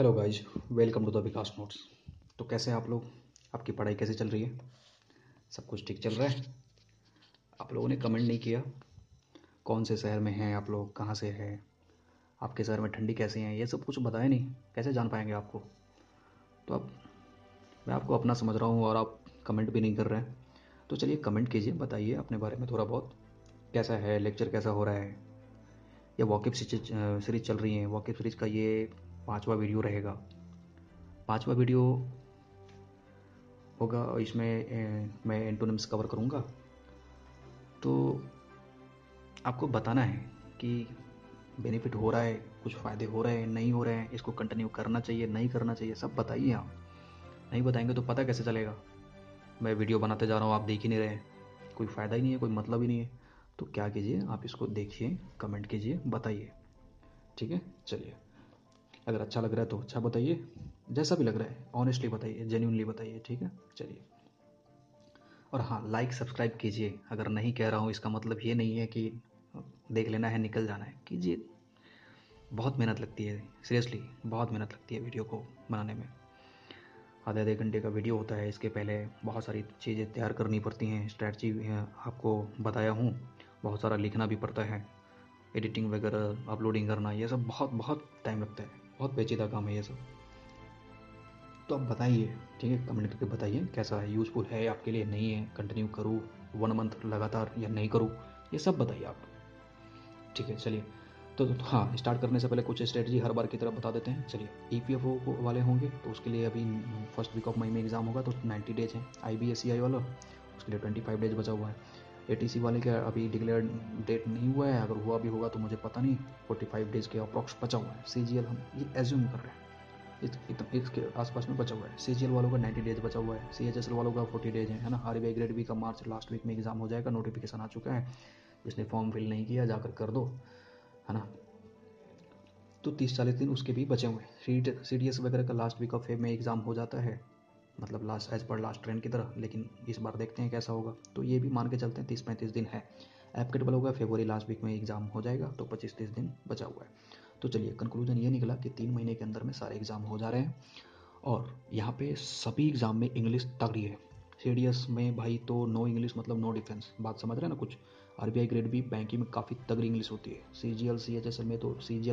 Hello guys, welcome to the Vikas notes. तो कैसे हैं आप लोग? आपकी पढ़ाई कैसे चल रही है? सब कुछ ठीक चल रहा है? आप लोगों ने कमेंट नहीं किया कौन से शहर में हैं आप लोग, कहाँ से हैं, आपके शहर में ठंडी कैसी है, ये सब कुछ बताया नहीं। कैसे जान पाएंगे आपको? तो अब मैं आपको अपना समझ रहा हूँ और आप कमेंट भी नहीं कर रहे हैं। तो चलिए कमेंट कीजिए, बताइए अपने बारे में थोड़ा बहुत। कैसा है लेक्चर, कैसा हो रहा है? ये वॉकिफ सीरीज चल रही है। वॉकिफ सीरीज का ये 5वां वीडियो रहेगा। 5वां वीडियो होगा। इसमें मैं एंटोनिम्स कवर करूँगा। तो आपको बताना है कि बेनिफिट हो रहा है, कुछ फ़ायदे हो रहे हैं, नहीं हो रहे हैं, इसको कंटिन्यू करना चाहिए, नहीं करना चाहिए, सब बताइए आप। नहीं बताएंगे तो पता कैसे चलेगा? मैं वीडियो बनाते जा रहा हूँ, आप देख ही नहीं रहे हैं, कोई फ़ायदा ही नहीं है, कोई मतलब ही नहीं है। तो क्या कीजिए, आप इसको देखिए, कमेंट कीजिए, बताइए। ठीक है, चलिए। अगर अच्छा लग रहा है तो अच्छा बताइए, जैसा भी लग रहा है ऑनेस्टली बताइए, जेन्युइनली बताइए। ठीक है, चलिए। और हाँ, लाइक सब्सक्राइब कीजिए। अगर नहीं कह रहा हूँ इसका मतलब ये नहीं है कि देख लेना है, निकल जाना है। कीजिए, बहुत मेहनत लगती है, सीरियसली बहुत मेहनत लगती है वीडियो को बनाने में। आधे आधे घंटे का वीडियो होता है, इसके पहले बहुत सारी चीज़ें तैयार करनी पड़ती हैं, स्ट्रैटेजी आपको बताया हूँ। बहुत सारा लिखना भी पड़ता है, एडिटिंग वगैरह, अपलोडिंग करना, ये सब बहुत बहुत टाइम लगता है, बहुत पेचीदा काम है ये सब। तो आप बताइए, ठीक है, कमेंट करके बताइए कैसा है, यूज़फुल है आपके लिए, नहीं है, कंटिन्यू करूँ 1 मंथ लगातार या नहीं करूँ, ये सब बताइए आप। ठीक है, चलिए। तो हाँ, स्टार्ट करने से पहले कुछ स्ट्रेटजी हर बार की तरह बता देते हैं। चलिए, ईपीएफओ वाले होंगे तो उसके लिए अभी फर्स्ट वीक ऑफ मई में एग्ज़ाम होगा, तो 90 डेज है। आईबीएसईआई वाला, उसके लिए 25 डेज बचा हुआ है। एटीसी वाले का अभी डिक्लेयर डेट नहीं हुआ है, अगर हुआ भी होगा तो मुझे पता नहीं। 45 डेज के अप्रॉक्स बचा हुआ है। सीजीएल हम ये एज्यूम कर रहे हैं इसके आसपास में बचा हुआ है। सीजीएल वालों का 90 डेज बचा हुआ है। सीएचएसएल वालों का 40 डेज है ना। आरबीआई ग्रेड बी का मार्च लास्ट वीक में एग्ज़ाम हो जाएगा, नोटिफिकेशन आ चुका है। जिसने फॉर्म फिल नहीं किया जाकर कर दो, है ना। तो 30-40 दिन उसके भी बचे हुए हैं। सीडीएस वगैरह का लास्ट वीक ऑफ फेब में एग्ज़ाम हो जाता है, मतलब लास्ट एज पर लास्ट ट्रेंड की तरह। लेकिन इस बार देखते हैं कैसा होगा, तो ये भी मान के चलते हैं 30-35 दिन है। एपकेट वालों का फरवरी लास्ट वीक में एग्ज़ाम हो जाएगा, तो 25-30 दिन बचा हुआ है। तो चलिए, कंक्लूजन ये निकला कि 3 महीने के अंदर में सारे एग्ज़ाम हो जा रहे हैं। और यहाँ पे सभी एग्ज़ाम में इंग्लिश तगड़ी है। सीडीएस में भाई तो नो इंग्लिश मतलब नो डिफेंस, बात समझ रहे हैं ना कुछ। आरबीआई ग्रेड बी बैंकिंग में काफ़ी तगड़ी इंग्लिश होती है। सीजीएल सीएचएसएल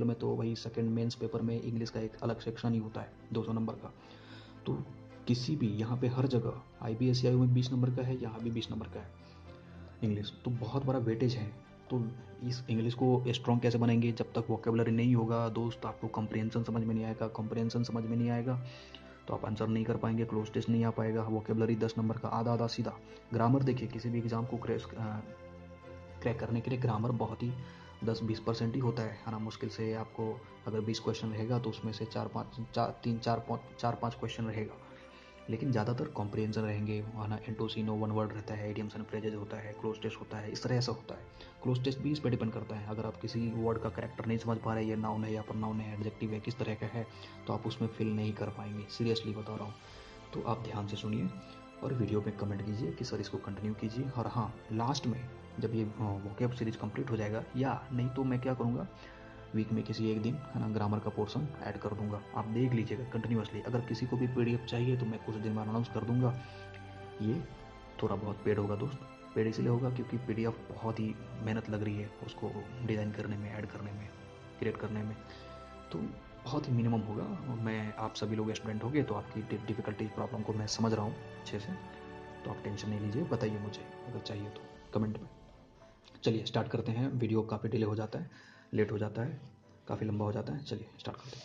में तो भाई सेकंड मेंस पेपर में इंग्लिश का एक अलग सेक्शन ही होता है 200 नंबर का। तो किसी भी यहाँ पे हर जगह आईबीएसईआई में 20 नंबर का है, यहाँ भी 20 नंबर का है इंग्लिश, तो बहुत बड़ा वेटेज है। तो इस इंग्लिश को स्ट्रॉन्ग कैसे बनाएंगे? जब तक वोकेबलरी नहीं होगा दोस्त, आपको कंप्रिहेंशन समझ में नहीं आएगा। कंप्रिहेंशन समझ में नहीं आएगा तो आप आंसर नहीं कर पाएंगे, क्लोज टेस्ट नहीं आ पाएगा। वोकेबलरी 10 नंबर का आधा आधा सीधा। ग्रामर देखिए, किसी भी एग्जाम को क्रैक करने के लिए ग्रामर बहुत ही 10-20% ही होता है ना। मुश्किल से आपको अगर 20 क्वेश्चन रहेगा तो उसमें से 4-5 क्वेश्चन रहेगा। लेकिन ज़्यादातर कॉम्प्रिहेंशन रहेंगे, वहाँ एंटोसिनो, वन वर्ड रहता है, इडियम्स एंड फ्रेजेज होता है, क्लोज टेस्ट होता है, इस तरह ऐसा होता है। क्लोज टेस्ट भी इस पर डिपेंड करता है। अगर आप किसी वर्ड का करेक्टर नहीं समझ पा रहे, ये नाउन है या प्रोनाउन है, एडजेक्टिव है, किस तरह का है, तो आप उसमें फिल नहीं कर पाएंगे, सीरियसली बता रहा हूँ। तो आप ध्यान से सुनिए और वीडियो में कमेंट कीजिए कि सर इसको कंटिन्यू कीजिए। और हाँ, लास्ट में जब ये वोकैब सीरीज कंप्लीट हो जाएगा, या नहीं तो मैं क्या करूँगा, वीक में किसी एक दिन, है ना, ग्रामर का पोर्शन ऐड कर दूंगा। आप देख लीजिएगा कंटिन्यूसली। अगर किसी को भी पीडीएफ चाहिए तो मैं कुछ दिन बाद अनाउंस कर दूंगा। ये थोड़ा बहुत पेड होगा दोस्त। पेड इसलिए होगा क्योंकि पीडीएफ बहुत ही मेहनत लग रही है उसको डिज़ाइन करने में, ऐड करने में, क्रिएट करने में। तो बहुत ही मिनिमम होगा। मैं, आप सभी लोग स्टूडेंट होंगे तो आपकी डिफ़िकल्टी प्रॉब्लम को मैं समझ रहा हूँ अच्छे से। तो आप टेंशन नहीं लीजिए, बताइए मुझे अगर चाहिए तो कमेंट में। चलिए स्टार्ट करते हैं। वीडियो काफ़ी डिले हो जाता है, लेट हो जाता है, काफ़ी लंबा हो जाता है। चलिए स्टार्ट करते हैं।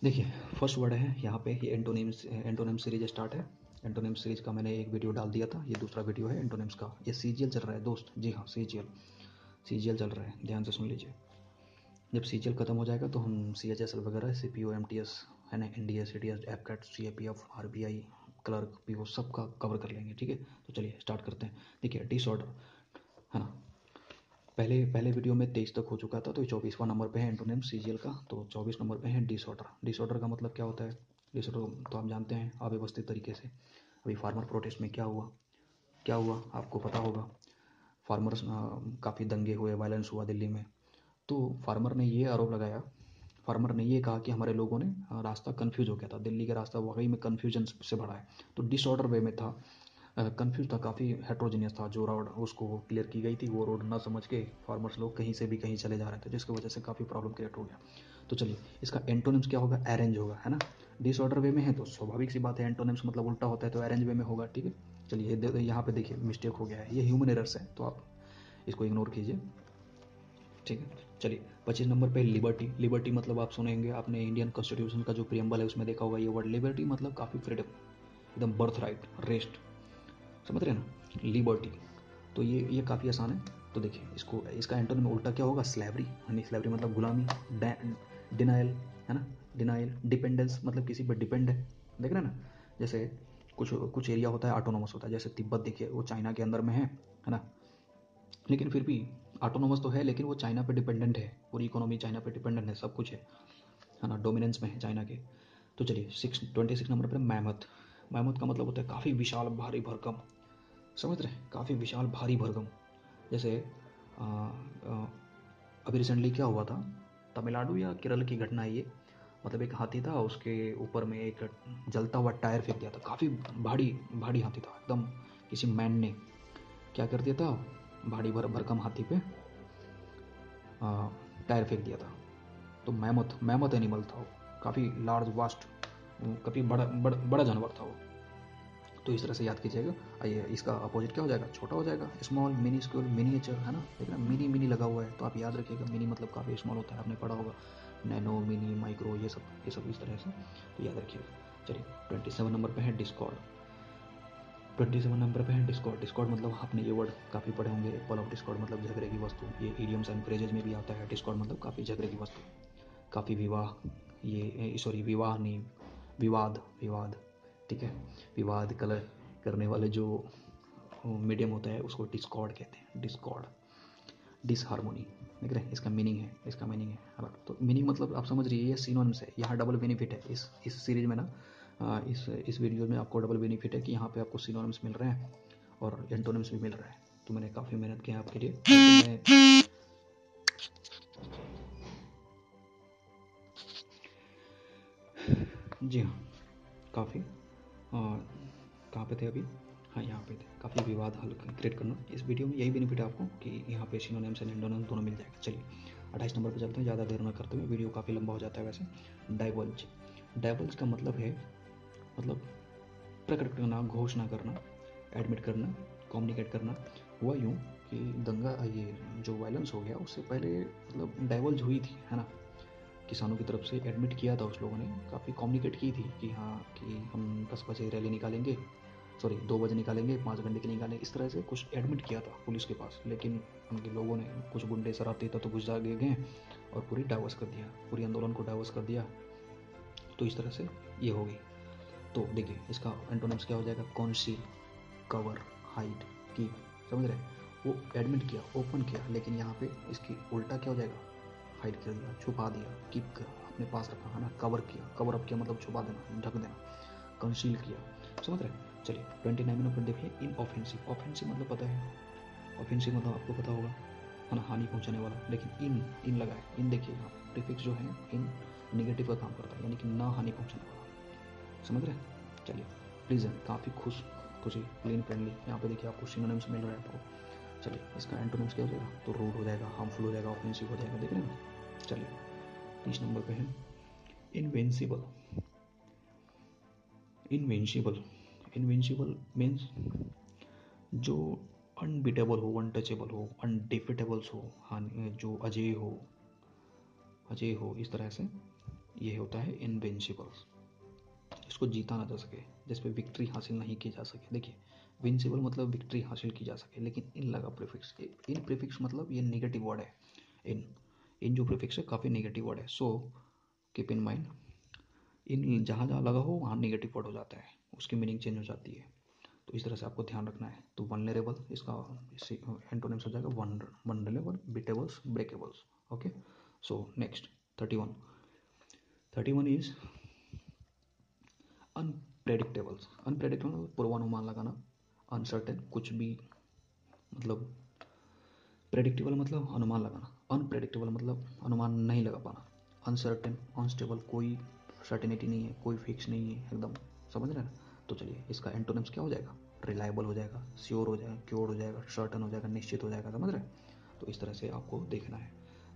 देखिए, फर्स्ट वर्ड है यहाँ पे, ये एंटोनिम सीरीज स्टार्ट है। एंटोनिम सीरीज का मैंने एक वीडियो डाल दिया था, ये दूसरा वीडियो है एंटोनिम्स का। ये सीजीएल चल रहा है दोस्त, जी हाँ, सीजीएल चल रहा है, ध्यान से सुन लीजिए। जब सीजीएल खत्म हो जाएगा तो हम सीएचएसएल वगैरह, सीपीओ, एमटीएस, है ना, एनडीएस, सीडीएस, एपकैट, सीएपीएफ, आरबीआई, क्लर्क, पीओ, सबका कवर कर लेंगे। ठीक है, तो चलिए स्टार्ट करते हैं। देखिए, डिसऑर्डर, है ना, पहले पहले वीडियो में 23 तक हो चुका था, तो 24वां नंबर पे है एंटोनिम सीजीएल का। तो 24 नंबर पे है डिसऑर्डर। डिसऑर्डर का मतलब क्या होता है? डिसऑर्डर तो आप जानते हैं, अव्यवस्थित तरीके से। अभी फार्मर प्रोटेस्ट में क्या हुआ, क्या हुआ आपको पता होगा। फार्मर्स काफ़ी दंगे हुए, वायलेंस हुआ दिल्ली में। तो फार्मर ने ये आरोप लगाया, फार्मर ने ये कहा कि हमारे लोगों ने रास्ता कन्फ्यूज हो गया था, दिल्ली का रास्ता वाकई में कन्फ्यूजन से भरा है। तो डिसऑर्डर वे में था, कन्फ्यूज था, काफ़ी हेट्रोजीनियस था। जो रोड उसको क्लियर की गई थी वो रोड ना समझ के फार्मर्स लोग कहीं से भी कहीं चले जा रहे थे, जिसकी वजह से काफ़ी प्रॉब्लम क्रिएट हो गया। तो चलिए इसका एंटोनिम्स क्या होगा, अरेंज होगा, है ना। डिसऑर्डर वे में है तो स्वाभाविक सी बात है, एंटोनिम्स मतलब उल्टा होता है तो अरेंज वे में होगा, ठीक है। चलिए यहाँ पे देखिए मिस्टेक हो गया है, ये ह्यूमन एरर्स है तो आप इसको इग्नोर कीजिए, ठीक है। चलिए 25 नंबर पे लिबर्टी। लिबर्टी मतलब आप सुनेंगे, आपने इंडियन कॉन्स्टिट्यूशन का जो प्रियम्बल है उसमें देखा होगा ये वर्ड लिबर्टी, मतलब काफ़ी फ्रीडम, एकदम बर्थ राइट, रेस्ट, समझ रहे हैं ना, लिबर्टी। तो ये काफ़ी आसान है। तो देखिए इसको, इसका एंटोनिम में उल्टा क्या होगा, स्लेवरी, यानी स्लेवरी मतलब गुलामी, डिनाइल, है ना, डिनाइल, डिपेंडेंस मतलब किसी पर डिपेंड है, देख रहे हैं ना। जैसे कुछ कुछ एरिया होता है ऑटोनोमस होता है, जैसे तिब्बत देखिए वो चाइना के अंदर में है ना, लेकिन फिर भी ऑटोनोमस तो है लेकिन वो चाइना पे डिपेंडेंट है, पूरी इकोनॉमी चाइना पे डिपेंडेंट है, सब कुछ है ना, डोमिनेंस में है चाइना के। तो चलिए 26 नंबर पर मैमथ। मैमथ का मतलब होता है काफ़ी विशाल भारी भरकम, समझ रहे हैं, काफ़ी विशाल भारी भरकम। जैसे अभी रिसेंटली क्या हुआ था, तमिलनाडु या केरल की घटना है ये, मतलब एक हाथी था, उसके ऊपर में एक जलता हुआ टायर फेंक दिया था, काफ़ी भारी भारी हाथी था एकदम, किसी मैन ने क्या कर दिया था, भारी भरकम हाथी पे टायर फेंक दिया था। तो मैमथ मैमथ एनिमल था वो, काफ़ी लार्ज वास्ट, काफ़ी बड़ा जानवर था वो। तो इस तरह से याद कीजिएगा। आइए इसका अपोजिट क्या हो जाएगा, छोटा हो जाएगा, स्मॉल, मिनी स्कूल, मिनीएचर, है ना, देख ना मिनी मिनी लगा हुआ है तो आप याद रखिएगा, मिनी मतलब काफ़ी स्मॉल होता है, आपने पढ़ा होगा, नैनो, मिनी, माइक्रो, ये सब इस तरह से, तो याद रखिएगा। चलिए 27 नंबर पे है डिस्कॉर्ड। 27 नंबर पे है डिस्कॉर्ड। डिस्कॉर्ड मतलब आपने ये वर्ड काफ़ी पढ़े होंगे, एप्पल ऑफ डिस्कॉर्ड मतलब झगड़े की वस्तु, ये इडियम्स एंड फ्रेजेज में भी आता है। डिस्कॉर्ड मतलब काफ़ी झगड़े की वस्तु, काफ़ी विवाह, ये सॉरी विवाह नहीं, विवाद, विवाद, ठीक है, विवाद कलर करने वाले जो मीडियम होता है उसको डिस्कॉर्ड कहते हैं, डिस्कॉर्ड, डिसहार्मोनी, देख रहे हैं, इसका मीनिंग है, इसका मीनिंग है। तो मीनिंग मतलब आप समझ रही है, ये सिनोनिम्स है, यहाँ डबल बेनिफिट है इस सीरीज में ना, इस वीडियो में आपको डबल बेनिफिट है कि यहाँ पे आपको सिनोनिम्स मिल रहे हैं और एंटोनिम्स भी मिल रहा है। तो मैंने काफ़ी मेहनत की है आपके लिए, तो मैं जी हाँ, काफ़ी कहाँ पे थे अभी, हाँ यहाँ पे थे, काफ़ी विवाद हल क्रिएट करना, इस वीडियो में यही बेनिफिट है आपको कि यहाँ पे सिनोनिम्स एंड एंटोनिम्स दोनों मिल जाएगा। चलिए 28 नंबर पे चलते हैं, ज़्यादा देर ना करते हुए, वीडियो काफ़ी लंबा हो जाता है वैसे। डाइवल्ज। डाइवल्ज का मतलब है, मतलब प्रकट करना, घोषणा करना, एडमिट करना, कम्युनिकेट करना। हुआ यूँ कि दंगा, ये जो वायलेंस हो गया उससे पहले मतलब डाइवल्ज हुई थी, है ना, किसानों की तरफ से एडमिट किया था उस लोगों ने, काफ़ी कम्युनिकेट की थी कि हाँ कि हम 10 बजे रैली निकालेंगे, सॉरी 2 बजे निकालेंगे, 5 घंटे के निकालेंगे, इस तरह से कुछ एडमिट किया था पुलिस के पास। लेकिन उनके लोगों ने, कुछ गुंडे शरारती तत्व घुस जा गए और पूरी डाइवर्स कर दिया, पूरी आंदोलन को डाइवर्स कर दिया। तो इस तरह से ये हो गई। तो देखिए इसका एंटोनिम्स क्या हो जाएगा, कॉन्सील, कवर, हाइड, कीप, समझ रहे हैं। वो एडमिट किया, ओपन किया, लेकिन यहाँ पे इसकी उल्टा क्या हो जाएगा, हाइड कर दिया, छुपा दिया, कीप कर अपने पास रखा, है ना, कवर किया, कवर अप किया मतलब छुपा देना, ढक देना, कंसील किया, समझ रहे हैं। चलिए 29 नंबर देखिए, इन ऑफेंसिव। ऑफेंसिव मतलब पता है, ऑफेंसिव मतलब आपको पता होगा, है ना, हानि पहुंचाने वाला, लेकिन इन लगा है, इन देखिए यहाँ प्रीफिक्स जो है इन निगेटिव का काम करता है, यानी कि ना हानि पहुंचाने वाला, समझ रहे हैं। चलिए प्लीजेंट, काफ़ी खुशी, क्लीन, फ्रेंडली, यहाँ पे देखिए आपको सिनोनिम्स मिल रहा है आपको। चलिए इसका एंटोनिम्स क्या हो जाएगा, तो रूड हो जाएगा, हार्मफुल हो जाएगा, ऑफेंसिव हो जाएगा, देख रहे हैं ना। चलिए 30 नंबर पे है इनविंसिबल। इनविंसिबल, इनविंसिबल मीन्स जो अनबीटेबल हो, अनटचेबल हो, अनडिफिटेबल्स हो, हानि जो अजय हो, इस तरह से ये होता है इनविंसिबल्स, जिसको जीता ना जा सके, जिस पे विक्ट्री हासिल नहीं की जा सके। देखिए विंसिबल मतलब विक्ट्री हासिल की जा सके, लेकिन इन लगा प्रीफिक्स, इन प्रीफिक्स मतलब ये नेगेटिव वर्ड है, इन इन जो प्रीफिक्स है काफ़ी नेगेटिव वर्ड है, सो कीप इन माइंड, इन जहाँ जहाँ लगा हो वहाँ नेगेटिव वर्ड हो जाता है, उसकी मीनिंग चेंज हो जाती है। तो इस तरह से आपको ध्यान रखना है। तो वनरेबल, इसका एंटोनिम्स हो जाएगा vulnerable, beatables, breakables. Okay, so next 31। 31 is unpredictables. Unpredictable पूर्वानुमान लगाना, अनसर्टेन कुछ भी, मतलब प्रेडिक्टेबल मतलब अनुमान लगाना, अनप्रेडिक्टेबल मतलब अनुमान नहीं लगा पाना, अनसर्टेन, अनस्टेबल, कोई सर्टेनिटी नहीं है, कोई फिक्स नहीं है एकदम, समझ रहे हैं ना। तो चलिए इसका एंटोनिम्स क्या हो जाएगा, रिलायबल हो जाएगा, श्योर हो जाएगा, क्योर्ड हो जाएगा, सर्टन हो जाएगा, निश्चित हो जाएगा, समझ रहे हैं। तो इस तरह से आपको देखना है,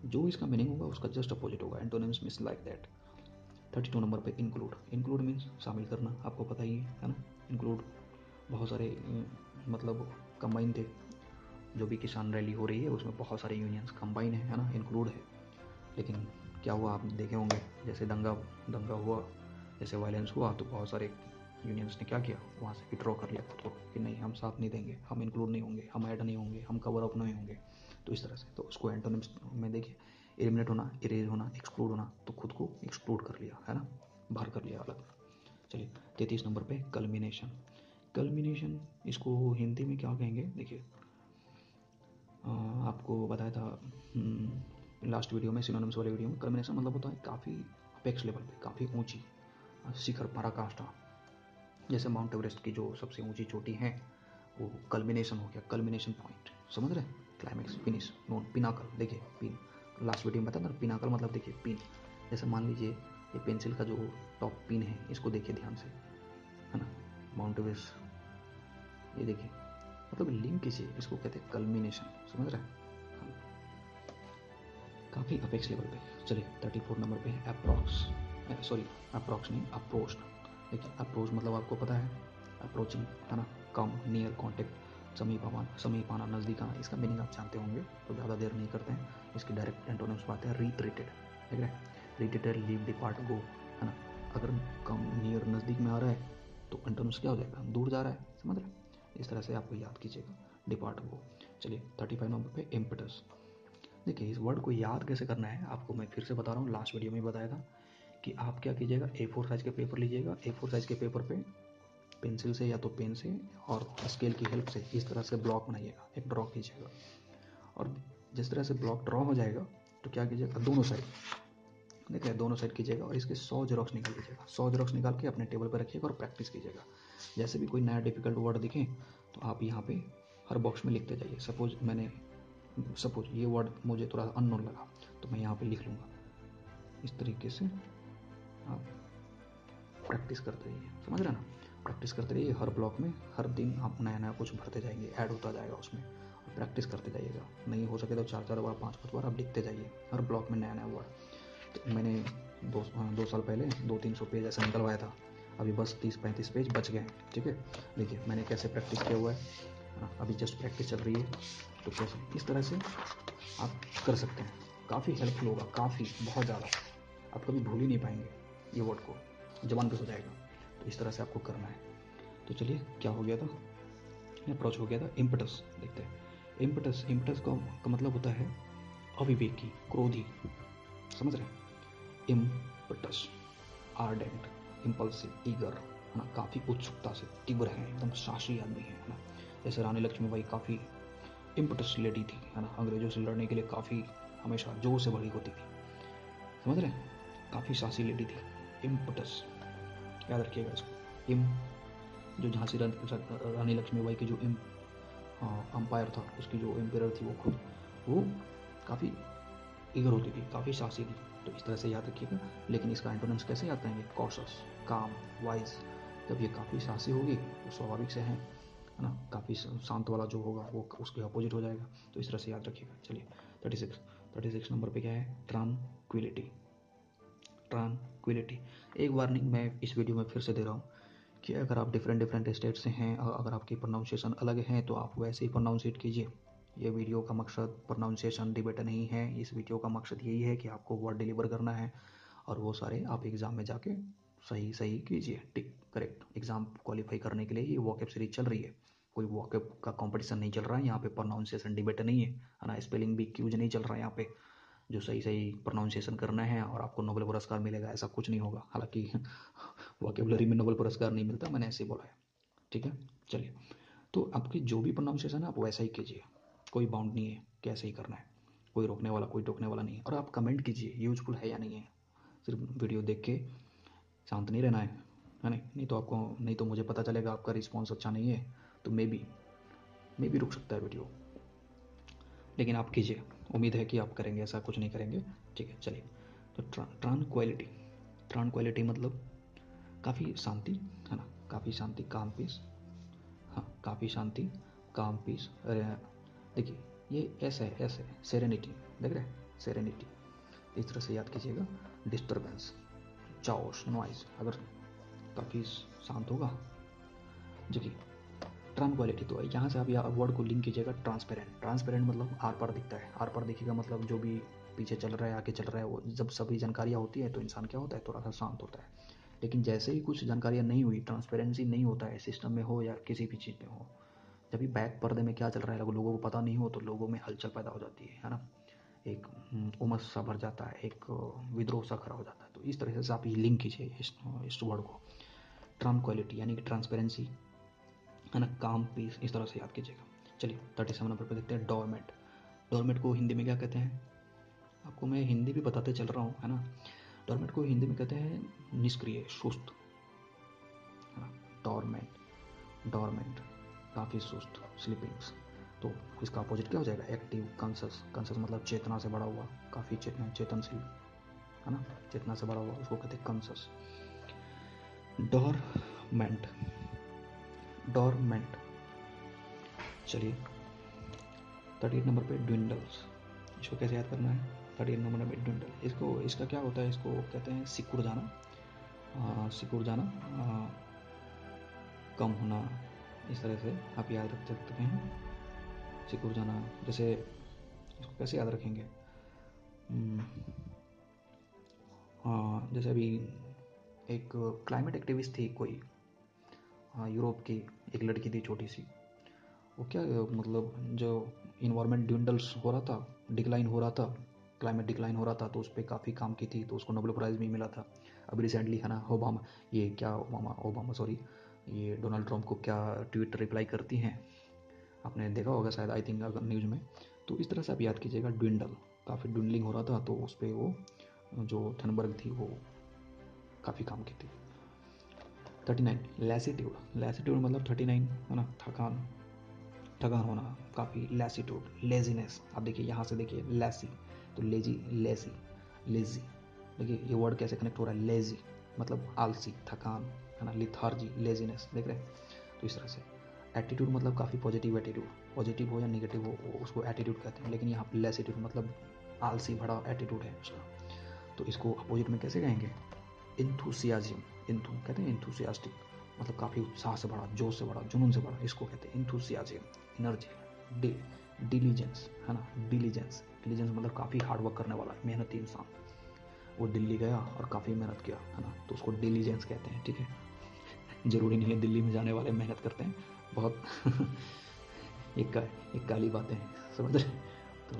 जो इसका मीनिंग होगा उसका जस्ट अपोजिट होगा, antonyms means like that. 32 number पे इंक्लूड, इंक्लूड मीन्स शामिल करना, आपको पता ही है ना। इंक्लूड बहुत सारे मतलब कंबाइन थे, जो भी किसान रैली हो रही है उसमें बहुत सारे यूनियंस कंबाइन है ना, इंक्लूड है। लेकिन क्या हुआ, आप देखे होंगे जैसे दंगा हुआ, जैसे वायलेंस हुआ, तो बहुत सारे यूनियंस ने क्या किया, वहाँ से विड्रॉ कर लिया खुद को कि नहीं हम साथ नहीं देंगे, हम इंक्लूड नहीं होंगे, हम ऐड नहीं होंगे, हम कवर अप नहीं होंगे। तो इस तरह से, तो उसको एंटोनिम्स में देखिए, एलिमिनेट होना, इरेज होना, एक्सक्लूड होना, तो खुद को एक्सक्लूड कर लिया है ना, बाहर कर लिया अलग। चलिए 33 नंबर पे कल्मिनेशन। कल्मिनेशन इसको हिंदी में क्या कहेंगे, देखिए आपको बताया था लास्ट वीडियो में, सिनोनिम्स वाले वीडियो में। कल्मिनेशन मतलब होता है काफ़ी अपेक्स लेवल पे, काफ़ी ऊंची शिखर, पराकाष्ठा। जैसे माउंट एवरेस्ट की जो सबसे ऊंची चोटी है वो कल्मिनेशन हो गया, कल्मिनेशन पॉइंट, समझ रहे हैं, क्लाइमेक्स, फिनिश, नोन, पिनाकल। देखिए पिन, लास्ट वीडियो में बताया था पिनाकल मतलब देखिए पिन। जैसे मान लीजिए ये पेंसिल का जो टॉप पिन है, इसको देखिए ध्यान से, है ना, माउंट एवरेस्ट, ये देखिए, मतलब लिंक कीजिए, इसको कहते हैं कल्मिनेशन, समझ रहे हैं। काफ़ी अपेक्स लेवल पे। चलिए 34 नंबर पे है अप्रॉक्स, सॉरी अप्रॉक्स नहीं, अप्रोच। देखिए अप्रोच मतलब आपको पता है, अप्रोचिंग है ना, कम, नियर, कॉन्टेक्ट, समीप आना, नज़दीक आना। इसका मीनिंग आप जानते होंगे, तो ज़्यादा देर नहीं करते हैं, इसकी डायरेक्ट एंटोनिम्स बात है, रिट्रीटेड, देख रहे हैं, रिट्रीटेड, लीव, डिपार्ट, गो, है ना। अगर कम, नियर, नज़दीक में आ रहा है तो एंटोनिम्स क्या हो जाएगा, दूर जा रहा है, समझ रहे हैं। इस तरह से आपको याद कीजिएगा, डिपार्ट, गो। चलिए 35 नंबर पे इम्पेटस। देखिए इस वर्ड को याद कैसे करना है, आपको मैं फिर से बता रहा हूँ, लास्ट वीडियो में बताया था कि आप क्या कीजिएगा, A4 साइज़ के पेपर लीजिएगा, A4 साइज़ के पेपर पे पेंसिल से या तो पेन से और स्केल की हेल्प से इस तरह से ब्लॉक बनाइएगा, एक ड्रॉ कीजिएगा। और जिस तरह से ब्लॉक ड्रॉ हो जाएगा तो क्या कीजिएगा, दोनों साइड, देखिए दोनों साइड कीजिएगा और इसके 100 जेरोक्स निकाल लीजिएगा, 100 जेरोक्स निकाल के अपने टेबल पर रखिएगा और प्रैक्टिस कीजिएगा। जैसे भी कोई नया डिफिकल्ट वर्ड दिखे तो आप यहाँ पे हर बॉक्स में लिखते जाइए। सपोज ये वर्ड मुझे थोड़ा अननोन लगा तो मैं यहाँ पे लिख लूँगा। इस तरीके से आप प्रैक्टिस करते रहिए, समझ रहे हैं ना, प्रैक्टिस करते रहिए। हर ब्लॉक में हर दिन आप नया नया कुछ भरते जाएंगे, ऐड होता जाएगा उसमें, और प्रैक्टिस करते जाइएगा। नहीं हो सके तो 4-4 बार, 5-5 बार आप लिखते जाइए हर ब्लॉक में नया नया वर्ड। तो मैंने 2 साल पहले 200-300 पेज ऐसा निकलवाया था, अभी बस 30-35 पेज बच गए। ठीक है, देखिए मैंने कैसे प्रैक्टिस किया हुआ है, अभी जस्ट प्रैक्टिस चल रही है। तो कैसे इस तरह से आप कर सकते हैं, काफ़ी हेल्पफुल होगा, काफ़ी, बहुत ज़्यादा। आप कभी भूल ही नहीं पाएंगे ये वर्ड को, जबान पे हो जाएगा। तो इस तरह से आपको करना है। तो चलिए क्या हो गया था, अप्रोच हो गया था। इम्पटस देखते हैं। इम्पटस का मतलब होता है अविवेकी, क्रोधी, समझ रहे हैं। इम्पटस, आर्डेंट, इम्पल्सिव, ईगर, है ना, काफ़ी उत्सुकता से, तीव्र है, एकदम साहसी आदमी है ना। जैसे रानी लक्ष्मीबाई काफ़ी इम्पटस लेडी थी, है ना, अंग्रेजों से लड़ने के लिए काफ़ी हमेशा जोर से भरी होती थी, समझ रहे हैं, काफ़ी साहसी लेडी थी। इम्पटस, याद रखिएगा इसको। जो झांसी रानी लक्ष्मीबाई की जो अंपायर था, उसकी जो एम्पायर थी, वो खुद वो काफ़ी ईगर होती थी, काफ़ी साहसी थी। तो इस तरह से याद रखिएगा। लेकिन इसका एंटोनिम्स कैसे याद करेंगे, कॉशस, काम, वाइज। जब ये काफ़ी साहसी होगी तो स्वाभाविक से है ना, काफ़ी शांत वाला जो होगा वो उसके अपोजिट हो जाएगा। तो इस तरह से याद रखिएगा। चलिए 36 नंबर पे क्या है, ट्रांक्विलिटी। ट्रांक्विलिटी, एक वार्निंग मैं इस वीडियो में फिर से दे रहा हूँ कि अगर आप डिफरेंट स्टेट से हैं और अगर आपकी प्रोनाउंसिएशन अलग है तो आप वैसे ही प्रोनाउंसिएट कीजिए। ये वीडियो का मकसद प्रोनाउंसिएशन डिबेट नहीं है, इस वीडियो का मकसद यही है कि आपको वर्ड डिलीवर करना है और वो सारे आप एग्ज़ाम में जाके सही सही कीजिए, टिक, करेक्ट। एग्ज़ाम क्वालिफाई करने के लिए ही वॉकअप सीरीज चल रही है, कोई वॉकअप का कंपटीशन नहीं चल रहा है यहाँ पे, प्रोनाउंसिएशन डिबेट नहीं है ना, स्पेलिंग भी क्यूज नहीं चल रहा है यहाँ पे। जो सही सही प्रोनाउंसिएशन करना है और आपको नोबेल पुरस्कार मिलेगा, ऐसा कुछ नहीं होगा। हालांकि वोकेबलरी में नोबेल पुरस्कार नहीं मिलता, मैंने ऐसे ही बोला है। ठीक है, चलिए। तो आपकी जो भी प्रोनाउंसिएशन है आप वैसा ही कीजिए, कोई बाउंड नहीं है, कैसे ही करना है, कोई रोकने वाला कोई टोकने वाला नहीं है। और आप कमेंट कीजिए यूजफुल है या नहीं है, सिर्फ वीडियो देख के शांत नहीं रहना है नहीं, नहीं तो मुझे पता चलेगा आपका रिस्पॉन्स अच्छा नहीं है तो मे बी रुक सकता है वीडियो। लेकिन आप कीजिए, उम्मीद है कि आप करेंगे, ऐसा कुछ नहीं करेंगे। ठीक है, चलिए तो ट्रांक्विलिटी, ट्रांक्विलिटी मतलब काफ़ी शांति, है ना, काफ़ी शांति, काम पीस। हाँ, काफ़ी शांति, काम पीस। देखिए ये एस है, एस है, सेरेनिटी, देख रहे हैं, सेरेनिटी, इस तरह से याद कीजिएगा। डिस्टर्बेंस, चाओस, नॉइज, अगर काफ़ी शांत होगा जो कि ट्रांक्विलिटी। तो यहाँ से आप या वर्ड को लिंक कीजिएगा ट्रांसपेरेंट। ट्रांसपेरेंट मतलब आर पार दिखता है, आर पार दिखेगा मतलब जो भी पीछे चल रहा है, आगे चल रहा है, वो जब सभी जानकारियाँ होती है तो इंसान क्या होता है, थोड़ा सा शांत होता है। लेकिन जैसे ही कुछ जानकारियाँ नहीं हुई, ट्रांसपेरेंसी नहीं होता है सिस्टम में हो या किसी भी चीज़ में हो, जब भी बैक पर्दे में क्या चल रहा है लोगों को पता नहीं हो, तो लोगों में हलचल पैदा हो जाती है ना, एक उमस सा भर जाता है, एक विद्रोह सा खड़ा हो जाता है। तो इस तरह से आप ये लिंक कीजिए इस वर्ड को, ट्रांक्विलिटी यानी कि ट्रांसपेरेंसी, है ना, काम पीस, इस तरह से याद कीजिएगा। चलिए 37 नंबर पर देखते हैं डोरमेट। डोरमेट को हिंदी में क्या कहते हैं, आपको मैं हिंदी भी बताते चल रहा हूँ, है ना। डोरमेट को हिंदी में कहते हैं निष्क्रिय, सुस्त, है ना। डोरमेट, डोरमेंट, काफ़ी सुस्त, स्लीपिंग्स। तो इसका अपोजिट क्या हो जाएगा, एक्टिव, कॉन्शस। कॉन्शस मतलब चेतना से बड़ा हुआ, काफ़ी चेतनशील, है ना, चेतना से बड़ा हुआ, उसको कहते हैं कॉन्शस। Dormant, dormant. चलिए 38 नंबर पे ड्विंडल्स, इसको कैसे याद करना है। 38 नंबर पे ड्विंडल, इसको, इसका क्या होता है, इसको कहते हैं सिकुड़ जाना, सिकुड़ जाना, कम होना, इस तरह से आप याद रख सकते हैं, सिकुड़ जाना। जैसे इसको कैसे याद रखेंगे, जैसे अभी एक क्लाइमेट एक्टिविस्ट थी कोई, यूरोप की, एक लड़की थी छोटी सी, वो क्या मतलब जो इन्वायरमेंट ड्विंडल्स हो रहा था, डिक्लाइन हो रहा था, क्लाइमेट डिक्लाइन हो रहा था, तो उस पर काफ़ी काम की थी, तो उसको नोबेल प्राइज़ भी मिला था। अभी रिसेंटली, है ना, ओबामा, ये क्या ओबामा सॉरी, ये डोनाल्ड ट्रंप को क्या ट्वीट रिप्लाई करती हैं, आपने देखा होगा शायद, आई थिंक, अगर न्यूज़ में। तो इस तरह से आप याद कीजिएगा, ड्विंडल, काफ़ी ड्विंडलिंग हो रहा था, तो उस पर वो जो थनबर्ग थी वो काफ़ी काम की थी। 39 लैसीट्यूड, लैसीट्यूड मतलब 39, है ना, थकान, थकान होना, काफ़ी। लैसीट्यूड, लेजीनेस, आप देखिए यहाँ से देखिए लैसी, तो लेजी, लेजी, लेजी, देखिए ये वर्ड कैसे कनेक्ट हो रहा है, लेजी मतलब आलसी, थकान, है ना, लिथार्जी, लेजीनेस, देख रहे हैं। तो इस तरह से एटीट्यूड मतलब काफ़ी पॉजिटिव एटीट्यूड, पॉजिटिव हो या नेगेटिव हो उसको एटीट्यूड कहते हैं, लेकिन यहाँ पर लेसीट्यूड मतलब आलसी भरा एटीट्यूड है उसका। तो इसको अपोजिट में कैसे कहेंगे, इंथुसियाज्म, इंथु कहते हैं इंथुसियास्टिक, मतलब काफ़ी उत्साह से बड़ा, जोश से बड़ा, जुनून से बड़ा, इसको कहते हैं इंथुसियाज्म, एनर्जी। डिलीजेंस, है ना, डिलीजेंस, डिलीजेंस मतलब काफ़ी हार्डवर्क करने वाला, मेहनती इंसान। वो दिल्ली गया और काफ़ी मेहनत किया, है ना, तो उसको डिलीजेंस कहते हैं, ठीक है। ज़रूरी नहीं है दिल्ली में जाने वाले मेहनत करते हैं बहुत एक काली बातें हैं, समझ रहे। तो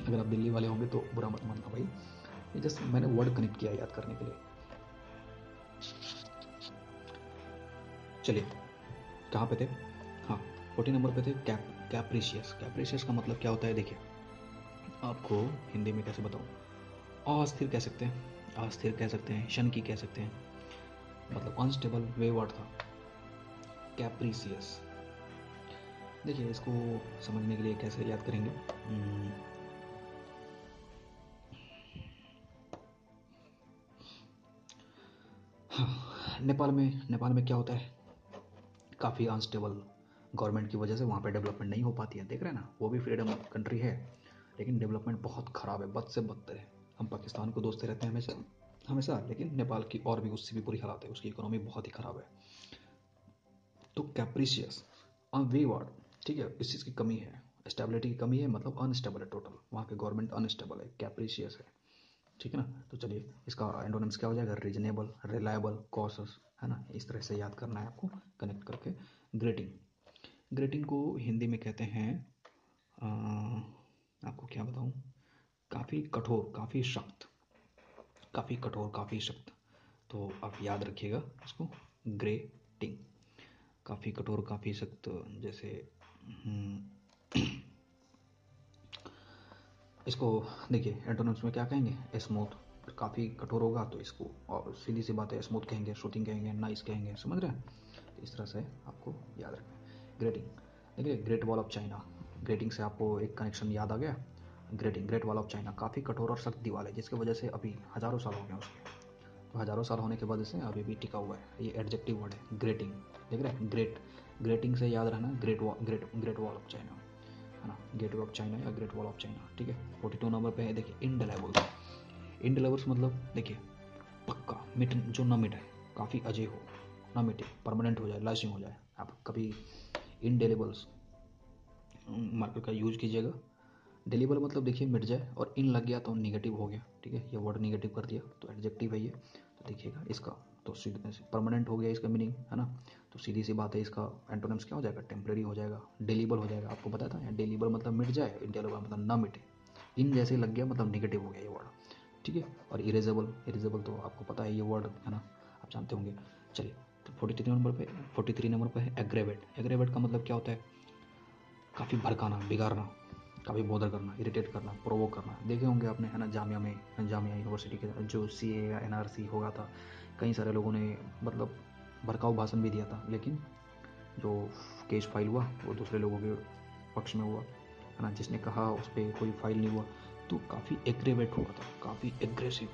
अगर आप दिल्ली वाले होंगे तो बुरा मत मानना भाई, ये जस्ट मैंने वर्ड कनेक्ट किया याद करने के लिए। चलिए कहाँ पे थे, हाँ 40 नंबर पे थे, कैप्रिशियस। कैप्रिशियस का मतलब क्या होता है, देखिए आपको हिंदी में कैसे बताऊँ, अस्थिर कह सकते हैं, अस्थिर कह सकते हैं, शनकी कह सकते हैं, मतलब अनस्टेबल वे वर्ड था कैप्रिशियस। देखिए इसको समझने के लिए कैसे याद करेंगे, हाँ, नेपाल में क्या होता है, काफ़ी अनस्टेबल गवर्नमेंट की वजह से वहाँ पे डेवलपमेंट नहीं हो पाती है, देख रहे हैं ना, वो भी फ्रीडम कंट्री है लेकिन डेवलपमेंट बहुत ख़राब है, बद से बदतर है। हम पाकिस्तान को दोस्ते रहते हैं हमेशा हमेशा, लेकिन नेपाल की और भी उससे भी बुरी हालत है, उसकी इकोनॉमी बहुत ही ख़राब है। तो कैप्रिशियस, अनवेवर्ड, ठीक है, इस चीज़ की कमी है, स्टेबिलिटी की कमी है, मतलब अनस्टेबल है टोटल, वहाँ के गवर्नमेंट अनस्टेबल है, कैप्रिशियस है, ठीक है ना। तो चलिए इसका एंटोनिम्स क्या हो जाएगा, रीजनेबल, रिलायबल, कॉशस, है ना, इस तरह से याद करना है आपको कनेक्ट करके। ग्रेटिंग, ग्रेटिंग को हिंदी में कहते हैं, आपको क्या बताऊँ, काफ़ी कठोर, काफ़ी सख्त, काफ़ी कठोर, काफ़ी सख्त। तो आप याद रखिएगा इसको, ग्रेटिंग, काफ़ी कठोर, काफ़ी सख्त। जैसे इसको देखिए एंटोनिम्स में क्या कहेंगे, स्मूथ, काफ़ी कठोर होगा तो इसको, और सीधी सी बात है, स्मूथ कहेंगे, शूटिंग कहेंगे, नाइस कहेंगे, समझ रहे हैं। तो इस तरह से आपको याद रखना है। ग्रेटिंग, देखिए great wall of China, grating से आपको एक कनेक्शन याद आ गया, ग्रेट वॉल ऑफ चाइना काफ़ी कठोर और सख्त दीवार है, जिसकी वजह से अभी हज़ारों साल हो गए उसके। तो हज़ारों साल होने के बाद से अभी भी टिका हुआ है। ये एडजेक्टिव वर्ड है, ग्रेटिंग। देख रहे हैं, ग्रेटिंग से याद रहना, ग्रेट वॉल ऑफ चाइना, है ना, गेट वे ऑफ चाइना या ग्रेट वॉल ऑफ चाइना। ठीक है, 42 नंबर पे है, देखिए इंडेलेबल्स। इंडेलेबल्स मतलब देखिए पक्का, मिट जो ना मिटे, काफ़ी अजय हो, ना मिटे, परमानेंट हो जाए, लास्टिंग हो जाए। आप कभी इंडेलेबल्स मार्कर का यूज कीजिएगा। डेलीबल मतलब देखिए मिट जाए, और इन लग गया तो निगेटिव हो गया। ठीक है, ये वर्ड निगेटिव कर दिया तो एडजेक्टिव है ये। तो देखिएगा इसका, तो परमानेंट हो गया इसका मीनिंग, है ना। तो सीधी सी बात है, इसका एंटोनिम्स क्या हो जाएगा, टेम्परेरी हो जाएगा, डेलीबल हो जाएगा। आपको पता था, डेलीबल मतलब मिट जाए, इंडेलीबल मतलब ना मिटे, इन जैसे लग गया मतलब निगेटिव हो गया ये वर्ड। ठीक है, और इरेजेबल तो आपको पता है ये वर्ड, है ना, आप जानते होंगे। चलिए, तो 43 नंबर पे है एग्रेवेट। एग्रेवेट का मतलब क्या होता है, काफ़ी भड़काना, बिगाड़ना, काफ़ी बॉदर करना, इरिटेट करना, प्रोवोक करना। देखे होंगे आपने, है ना, जामिया यूनिवर्सिटी के जो CA या NRC होगा था, कई सारे लोगों ने मतलब भड़काऊ भाषण भी दिया था, लेकिन जो केस फाइल हुआ वो दूसरे लोगों के पक्ष में हुआ, है ना। जिसने कहा उस पर कोई फाइल नहीं हुआ, तो काफ़ी एग्रेवेट हुआ था, काफ़ी एग्रेसिव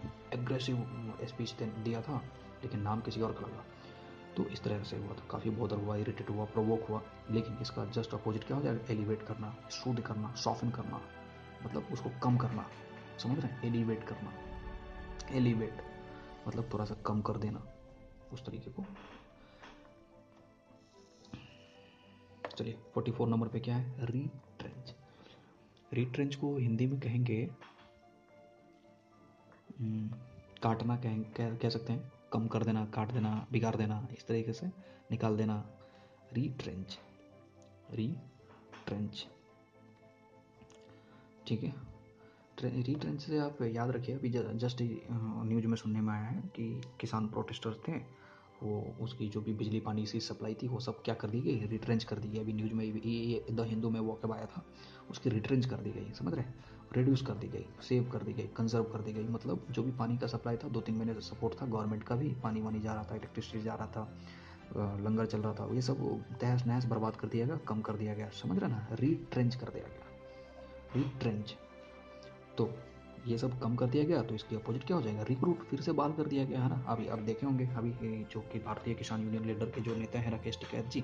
स्पीच दिया था, लेकिन नाम किसी और का लगा। तो इस तरह से हुआ था, काफ़ी बॉदर हुआ, इरिटेट हुआ, प्रोवोक हुआ। लेकिन इसका जस्ट अपोजिट क्या हो जाएगा, एलिवेट करना, शुद्ध करना, सॉफ्टन करना, मतलब उसको कम करना। समझ रहे हैं, एलिवेट करना, एलिवेट मतलब थोड़ा सा कम कर देना, उस तरीके को। चलिए, 44 नंबर पे क्या है, रीट्रेंच। रीट्रेंच को हिंदी में कहेंगे काटना, कह सकते हैं, कम कर देना, काट देना, बिगाड़ देना, इस तरीके से निकाल देना। रीट्रेंच, रीट्रेंच। ठीक है, रीट्रेंच से आप याद रखिए, अभी जस्ट न्यूज में सुनने में आया है कि किसान प्रोटेस्टर्स थे, वो उसकी जो भी बिजली पानी की सप्लाई थी वो सब क्या कर दी गई, रिट्रेंच कर दी गई। अभी न्यूज में ये द हिंदू में वो कब आया था, उसकी रिट्रेंच कर दी गई, समझ रहे हैं, रिड्यूस कर दी गई, सेव कर दी गई, कंजर्व कर दी गई। मतलब जो भी पानी का सप्लाई था, 2-3 महीने से सपोर्ट था गवर्नमेंट का भी, पानी वानी जा रहा था, इलेक्ट्रिसिटी जा रहा था, लंगर चल रहा था, ये सब तहस नहस बर्बाद कर दिया गया, कम कर दिया गया, समझ रहे ना, रीट्रेंच कर दिया गया, रीट्रेंच। तो ये सब कम कर दिया गया, तो इसके अपोजिट क्या हो जाएगा, रिक्रूट, फिर से बहाल कर दिया गया, है ना। अभी अब देखे होंगे, अभी जो कि भारतीय किसान यूनियन लीडर के जो नेता हैं राकेश टिकैत जी,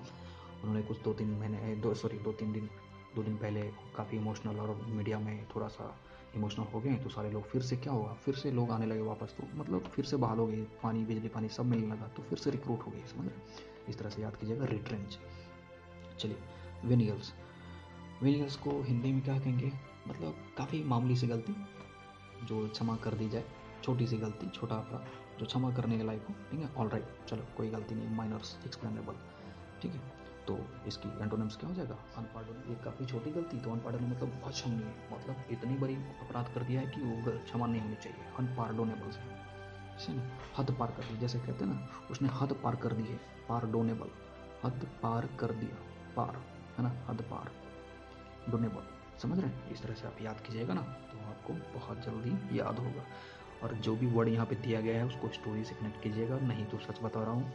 उन्होंने कुछ 2 दिन पहले काफ़ी इमोशनल, और मीडिया में थोड़ा सा इमोशनल हो गए, तो सारे लोग फिर से क्या हुआ, फिर से लोग आने लगे वापस, तो मतलब फिर से बहाल हो गई, पानी बिजली पानी सब मिलने लगा, तो फिर से रिक्रूट हो गई, समझ रहे। इस तरह से याद कीजिएगा, रिट्रेंच। चलिए, विनियल्स। विनियल्स को हिंदी में क्या कहेंगे, मतलब काफ़ी मामूली सी गलती जो क्षमा कर दी जाए, छोटी सी गलती, छोटा अपराध जो क्षमा करने के लायक हो। ठीक है, ऑल राइट, चलो कोई गलती नहीं, माइनर्स, एक्सप्लेनेबल। ठीक है, तो इसकी एंटोनिम्स क्या हो जाएगा, अनपार्डोनेबल। ये काफ़ी छोटी गलती, तो अनपार्डोनेबल मतलब अक्षमनीय, मतलब इतनी बड़ी अपराध कर दिया है कि वो क्षमा नहीं होनी चाहिए, अनपार्डोनेबल से ना, हद पार कर दी, जैसे कहते हैं ना, उसने हद पार कर दी है, पारडोनेबल, हद पार कर दिया, पार, है ना, हद पार, डोनेबल, समझ रहे हैं। इस तरह से आप याद कीजिएगा ना, तो आपको बहुत जल्दी याद होगा। और जो भी वर्ड यहाँ पे दिया गया है उसको स्टोरी से कनेक्ट कीजिएगा, नहीं तो सच बता रहा हूँ,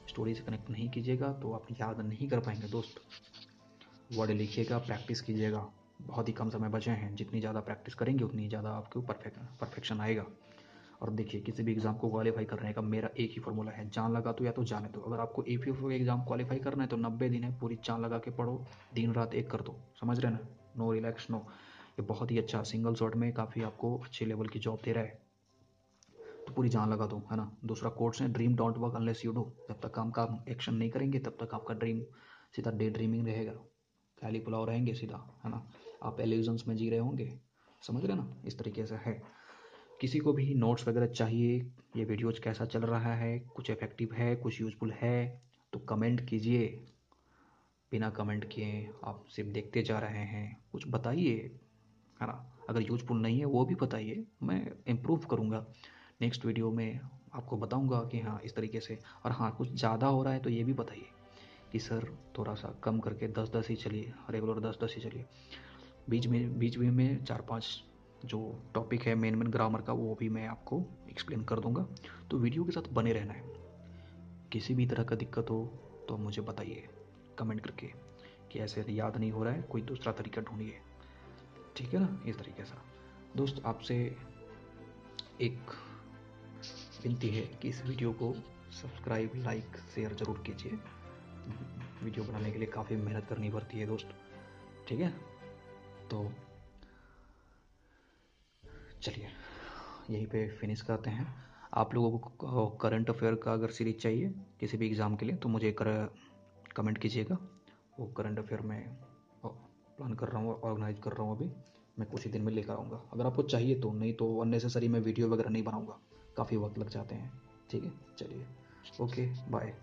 स्टोरी से कनेक्ट नहीं कीजिएगा तो आप याद नहीं कर पाएंगे दोस्त। वर्ड लिखिएगा, प्रैक्टिस कीजिएगा, बहुत ही कम समय बचे हैं, जितनी ज़्यादा प्रैक्टिस करेंगे उतनी ज़्यादा आपको परफेक्शन आएगा। और देखिए, किसी भी एग्ज़ाम को क्वालिफाई करने का मेरा एक ही फॉर्मूला है, जान लगा तो या तो जाने दो। अगर आपको APF एग्ज़ाम क्वालिफाई करना है तो 90 दिन है, पूरी जान लगा के पढ़ो, दिन रात एक कर दो, समझ रहे ना, नो रिलैक्स, नो। ये बहुत ही अच्छा, सिंगल शॉट में काफ़ी आपको अच्छे लेवल की जॉब दे रहा है, तो पूरी जान लगा दो, है ना। दूसरा कोर्स है, dream don't work unless you do. जब तक काम का एक्शन नहीं करेंगे तब तक आपका ड्रीम सीधा डे ड्रीमिंग रहेगा, ख्याली पुलाव रहेंगे सीधा, है ना। आप एल्यूजन्स में जी रहे होंगे, समझ रहे ना, इस तरीके से है। किसी को भी नोट्स वगैरह चाहिए, ये वीडियोज कैसा चल रहा है, कुछ इफेक्टिव है, कुछ यूजफुल है, तो कमेंट कीजिए। बिना कमेंट किए आप सिर्फ देखते जा रहे हैं, कुछ बताइए, है ना। अगर यूजफुल नहीं है वो भी बताइए, मैं इम्प्रूव करूँगा नेक्स्ट वीडियो में, आपको बताऊँगा कि हाँ इस तरीके से। और हाँ, कुछ ज़्यादा हो रहा है तो ये भी बताइए कि सर थोड़ा सा कम करके 10-10 ही चलिए, रेगुलर 10-10 ही चलिए। बीच में 4-5 जो टॉपिक है मेन ग्रामर का, वो भी मैं आपको एक्सप्लेन कर दूंगा। तो वीडियो के साथ बने रहना है। किसी भी तरह का दिक्कत हो तो मुझे बताइए कमेंट करके कि ऐसे याद नहीं हो रहा है, कोई दूसरा तरीका ढूंढिए। ठीक है ना, इस तरीके से। दोस्त आपसे एक विनती है कि इस वीडियो को सब्सक्राइब, लाइक, शेयर ज़रूर कीजिए। वीडियो बनाने के लिए काफ़ी मेहनत करनी पड़ती है दोस्त, ठीक है। तो चलिए यहीं पे फिनिश करते हैं। आप लोगों को करंट अफेयर का अगर सीरीज चाहिए किसी भी एग्ज़ाम के लिए तो मुझे कमेंट कीजिएगा। वो करंट अफेयर में प्लान कर रहा हूँ, ऑर्गेनाइज कर रहा हूँ अभी। मैं कुछ ही दिन में लेकर आऊँगा, अगर आपको चाहिए तो। नहीं तो अननेसेसरी मैं वीडियो वगैरह नहीं बनाऊँगा, काफ़ी वक्त लग जाते हैं। ठीक है, चलिए, ओके, बाय।